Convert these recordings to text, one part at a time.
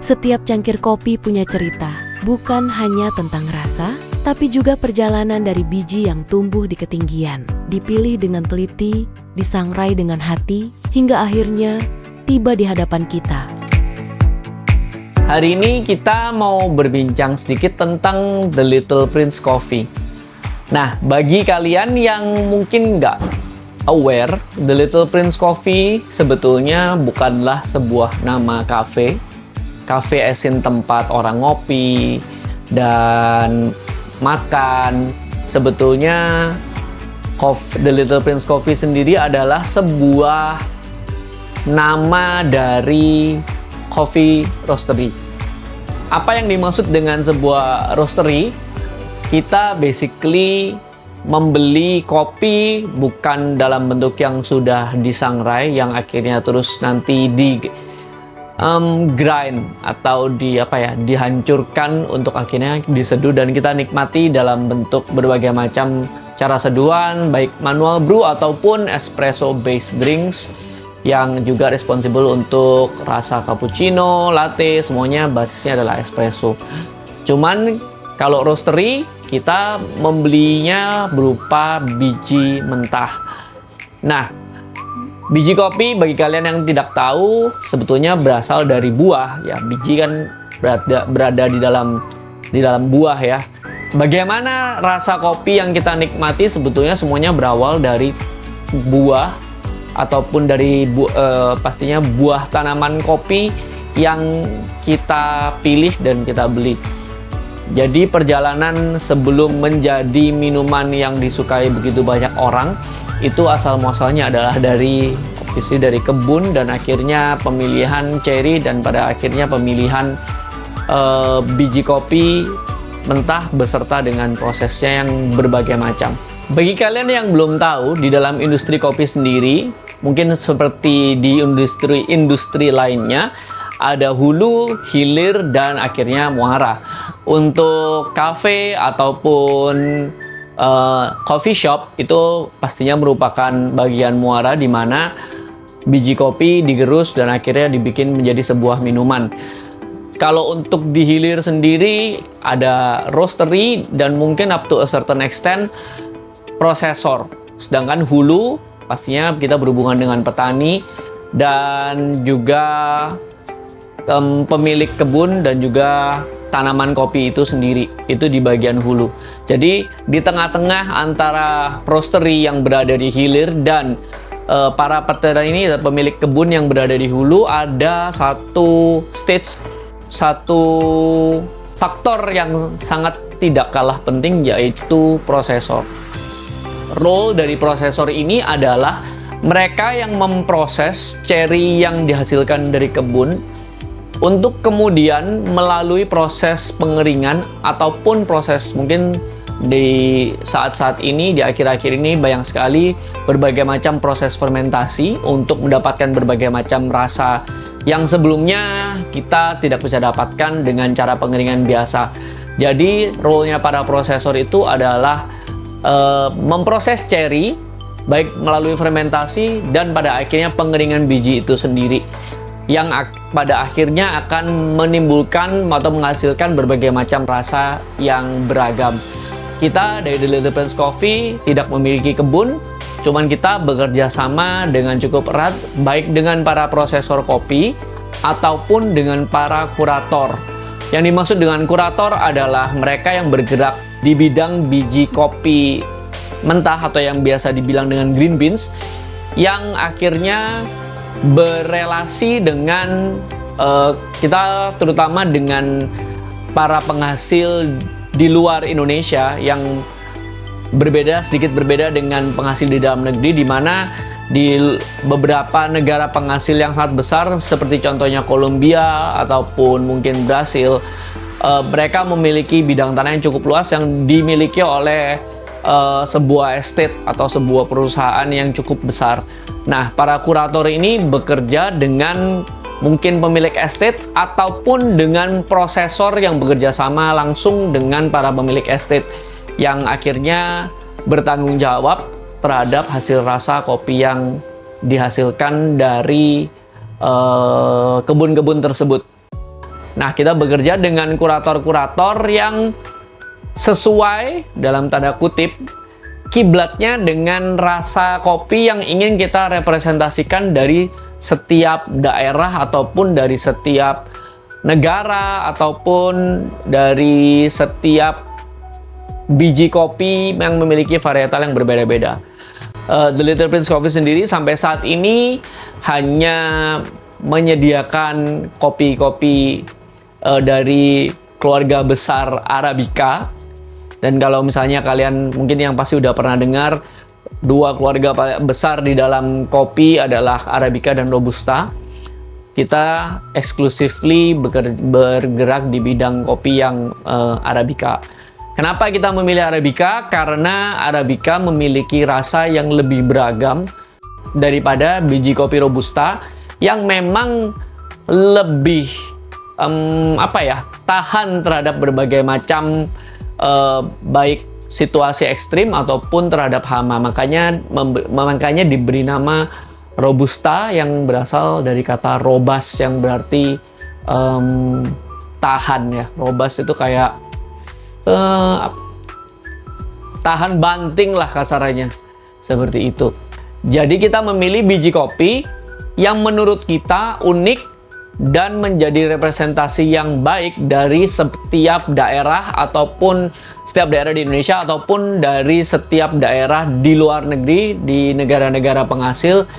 Setiap cangkir kopi punya cerita, bukan hanya tentang rasa, tapi juga perjalanan dari biji yang tumbuh di ketinggian, dipilih dengan teliti, disangrai dengan hati, hingga akhirnya tiba di hadapan kita. Hari ini kita mau berbincang sedikit tentang The Little Prince Coffee. Nah, bagi kalian yang mungkin nggak aware, The Little Prince Coffee sebetulnya bukanlah sebuah nama kafe. Kafe esin tempat orang ngopi dan makan. Sebetulnya The Little Prince Coffee sendiri adalah sebuah nama dari coffee roastery. Apa yang dimaksud dengan sebuah roastery? Kita basically membeli kopi bukan dalam bentuk yang sudah disangrai, yang akhirnya terus nanti grind atau dihancurkan untuk akhirnya diseduh dan kita nikmati dalam bentuk berbagai macam cara seduhan, baik manual brew ataupun espresso based drinks yang juga responsible untuk rasa cappuccino, latte, semuanya basisnya adalah espresso. Cuman kalau roastery kita membelinya berupa biji mentah. Nah, biji kopi bagi kalian yang tidak tahu sebetulnya berasal dari buah ya. Biji kan berada di dalam buah ya. Bagaimana rasa kopi yang kita nikmati sebetulnya semuanya berawal dari buah ataupun dari pastinya buah tanaman kopi yang kita pilih dan kita beli. Jadi perjalanan sebelum menjadi minuman yang disukai begitu banyak orang itu asal muasalnya adalah dari kebun dan akhirnya pemilihan cherry dan pada akhirnya pemilihan biji kopi mentah beserta dengan prosesnya yang berbagai macam. Bagi kalian yang belum tahu, di dalam industri kopi sendiri, mungkin seperti di industri lainnya, ada hulu, hilir, dan akhirnya muara. Untuk kafe ataupun coffee shop itu pastinya merupakan bagian muara di mana biji kopi digerus dan akhirnya dibikin menjadi sebuah minuman. Kalau untuk di hilir sendiri ada roastery dan mungkin up to a certain extent prosesor. Sedangkan hulu pastinya kita berhubungan dengan petani dan juga pemilik kebun dan juga tanaman kopi itu sendiri, itu di bagian hulu. Jadi di tengah-tengah antara roastery yang berada di hilir dan para petani ini, pemilik kebun yang berada di hulu, ada satu faktor yang sangat tidak kalah penting, yaitu prosesor. Role dari prosesor ini adalah mereka yang memproses cherry yang dihasilkan dari kebun untuk kemudian melalui proses pengeringan ataupun proses mungkin di saat-saat ini, di akhir-akhir ini banyak sekali berbagai macam proses fermentasi untuk mendapatkan berbagai macam rasa yang sebelumnya kita tidak bisa dapatkan dengan cara pengeringan biasa. Jadi role-nya para prosesor itu adalah memproses cherry baik melalui fermentasi dan pada akhirnya pengeringan biji itu sendiri, yang pada akhirnya akan menimbulkan atau menghasilkan berbagai macam rasa yang beragam. Kita dari The Little Prince Coffee tidak memiliki kebun, cuman kita bekerja sama dengan cukup erat baik dengan para prosesor kopi ataupun dengan para kurator. Yang dimaksud dengan kurator adalah mereka yang bergerak di bidang biji kopi mentah atau yang biasa dibilang dengan green beans, yang akhirnya berelasi dengan kita, terutama dengan para penghasil di luar Indonesia yang sedikit berbeda dengan penghasil di dalam negeri, di mana di beberapa negara penghasil yang sangat besar seperti contohnya Kolombia ataupun mungkin Brasil, mereka memiliki bidang tanah yang cukup luas yang dimiliki oleh sebuah estate atau sebuah perusahaan yang cukup besar. Nah, para kurator ini bekerja dengan mungkin pemilik estate ataupun dengan prosesor yang bekerja sama langsung dengan para pemilik estate, yang akhirnya bertanggung jawab terhadap hasil rasa kopi yang dihasilkan dari kebun-kebun tersebut. Nah, kita bekerja dengan kurator-kurator yang sesuai, dalam tanda kutip, kiblatnya dengan rasa kopi yang ingin kita representasikan dari setiap daerah ataupun dari setiap negara ataupun dari setiap biji kopi yang memiliki varietal yang berbeda-beda. The Little Prince Coffee sendiri sampai saat ini hanya menyediakan kopi-kopi dari keluarga besar Arabica. Dan kalau misalnya kalian mungkin yang pasti udah pernah dengar, dua keluarga besar di dalam kopi adalah Arabica dan Robusta. Kita exclusively bergerak di bidang kopi yang Arabica. Kenapa kita memilih Arabica? Karena Arabica memiliki rasa yang lebih beragam daripada biji kopi Robusta yang memang lebih tahan terhadap berbagai macam baik situasi ekstrim ataupun terhadap hama. Makanya diberi nama Robusta yang berasal dari kata robas yang berarti tahan ya. Robas itu kayak tahan banting lah kasarannya, seperti itu. Jadi kita memilih biji kopi yang menurut kita unik dan menjadi representasi yang baik dari setiap daerah ataupun setiap daerah di Indonesia ataupun dari setiap daerah di luar negeri, di negara-negara penghasil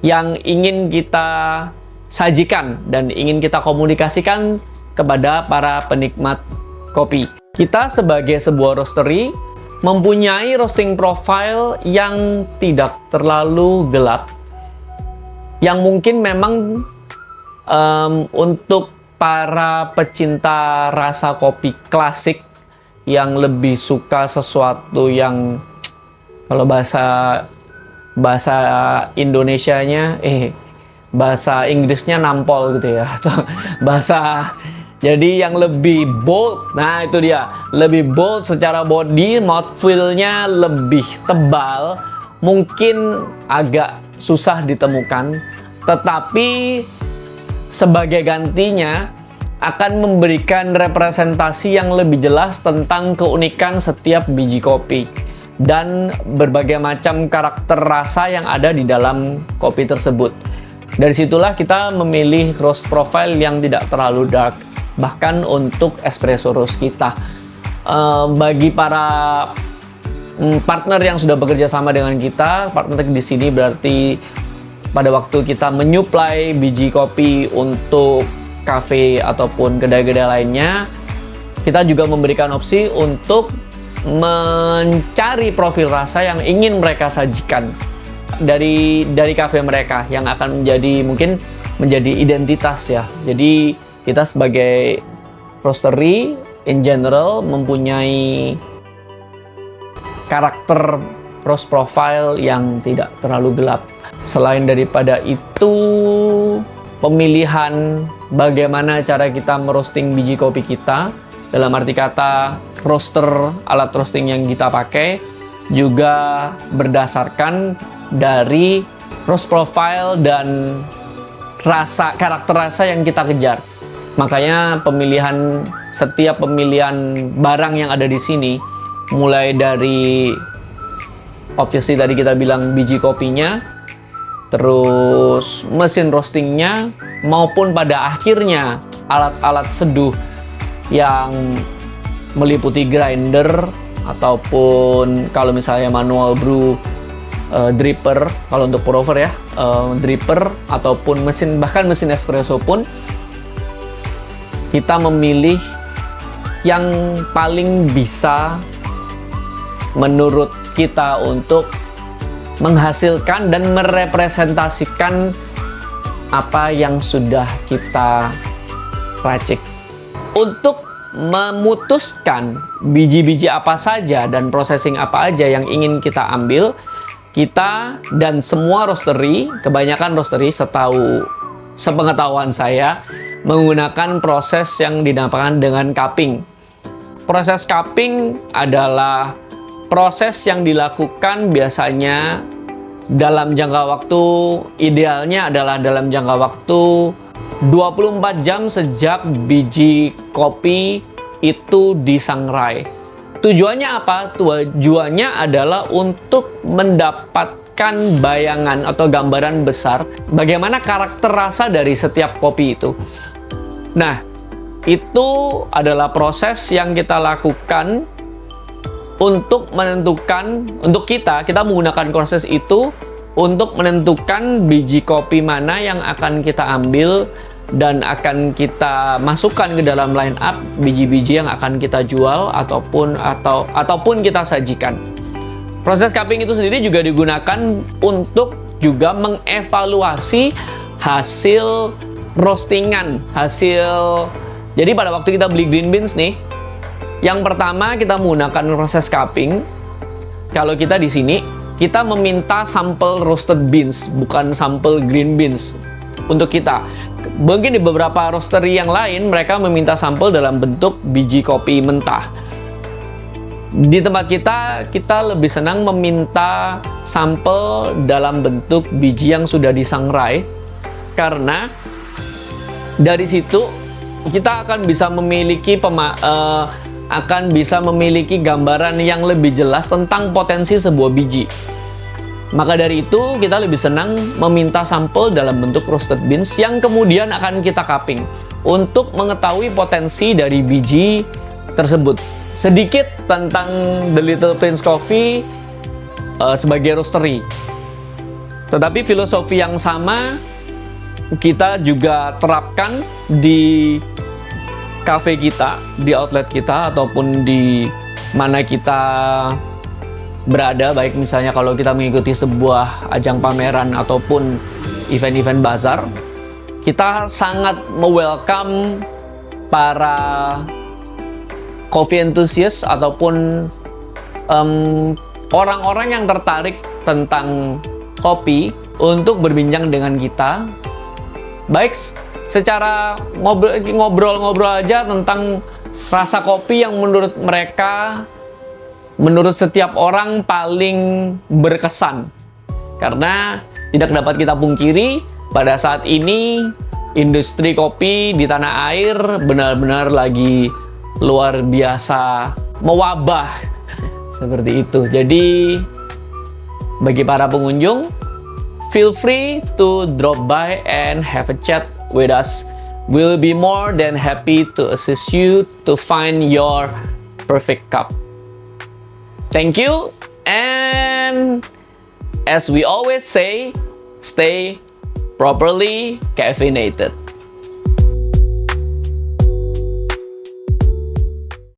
yang ingin kita sajikan dan ingin kita komunikasikan kepada para penikmat kopi. Kita sebagai sebuah roastery mempunyai roasting profile yang tidak terlalu gelap, yang mungkin memang untuk para pecinta rasa kopi klasik yang lebih suka sesuatu yang kalau bahasa Indonesianya bahasa Inggrisnya nampol gitu ya, atau bahasa jadi yang lebih bold. Nah itu dia, lebih bold secara body, mouthfeel-nya lebih tebal, mungkin agak susah ditemukan, tetapi sebagai gantinya akan memberikan representasi yang lebih jelas tentang keunikan setiap biji kopi dan berbagai macam karakter rasa yang ada di dalam kopi tersebut. Dari situlah kita memilih roast profile yang tidak terlalu dark, bahkan untuk espresso roast kita. Bagi para partner yang sudah bekerja sama dengan kita, partner di sini berarti pada waktu kita menyuplai biji kopi untuk kafe ataupun kedai-kedai lainnya, kita juga memberikan opsi untuk mencari profil rasa yang ingin mereka sajikan dari kafe mereka yang akan mungkin menjadi identitas ya. Jadi kita sebagai roastery in general mempunyai karakter roast profile yang tidak terlalu gelap. Selain daripada itu, pemilihan bagaimana cara kita merosting biji kopi kita, dalam arti kata roaster, alat roasting yang kita pakai juga berdasarkan dari roast profile dan karakter rasa yang kita kejar. Makanya setiap pemilihan barang yang ada di sini, mulai dari obviously tadi kita bilang biji kopinya, terus mesin roastingnya, maupun pada akhirnya alat-alat seduh yang meliputi grinder ataupun kalau misalnya manual brew dripper, kalau untuk pour over ya, dripper ataupun bahkan mesin espresso pun kita memilih yang paling bisa menurut kita untuk menghasilkan dan merepresentasikan apa yang sudah kita racik. Untuk memutuskan biji-biji apa saja dan processing apa aja yang ingin kita ambil, kita dan semua roastery, kebanyakan roastery sepengetahuan saya, menggunakan proses yang dinamakan dengan cupping. Proses cupping adalah proses yang dilakukan biasanya dalam jangka waktu, idealnya adalah dalam jangka waktu 24 jam sejak biji kopi itu disangrai. Tujuannya apa? Tujuannya adalah untuk mendapatkan bayangan atau gambaran besar bagaimana karakter rasa dari setiap kopi itu. Nah, itu adalah proses yang kita lakukan untuk menentukan, untuk kita menggunakan proses itu untuk menentukan biji kopi mana yang akan kita ambil dan akan kita masukkan ke dalam line up biji-biji yang akan kita jual ataupun kita sajikan. Proses cupping itu sendiri juga digunakan untuk juga mengevaluasi hasil roastingan, jadi pada waktu kita beli green beans nih, yang pertama kita menggunakan proses cupping. Kalau kita di sini kita meminta sampel roasted beans, bukan sampel green beans untuk kita. Mungkin di beberapa roastery yang lain, mereka meminta sampel dalam bentuk biji kopi mentah. Di tempat kita lebih senang meminta sampel dalam bentuk biji yang sudah disangrai, karena dari situ kita akan bisa memiliki gambaran yang lebih jelas tentang potensi sebuah biji. Maka dari itu kita lebih senang meminta sampel dalam bentuk roasted beans yang kemudian akan kita cupping untuk mengetahui potensi dari biji tersebut. Sedikit tentang The Little Prince Coffee sebagai roastery. Tetapi filosofi yang sama kita juga terapkan di cafe kita, di outlet kita, ataupun di mana kita berada, baik misalnya kalau kita mengikuti sebuah ajang pameran ataupun event-event bazar, kita sangat me-welcome para coffee enthusiast ataupun orang-orang yang tertarik tentang kopi untuk berbincang dengan kita, baik secara ngobrol-ngobrol aja tentang rasa kopi yang menurut mereka, menurut setiap orang paling berkesan. Karena tidak dapat kita pungkiri, pada saat ini industri kopi di tanah air benar-benar lagi luar biasa mewabah seperti itu. Jadi bagi para pengunjung, feel free to drop by and have a chat with us. We'll be more than happy to assist you to find your perfect cup. Thank you, and as we always say, stay properly caffeinated.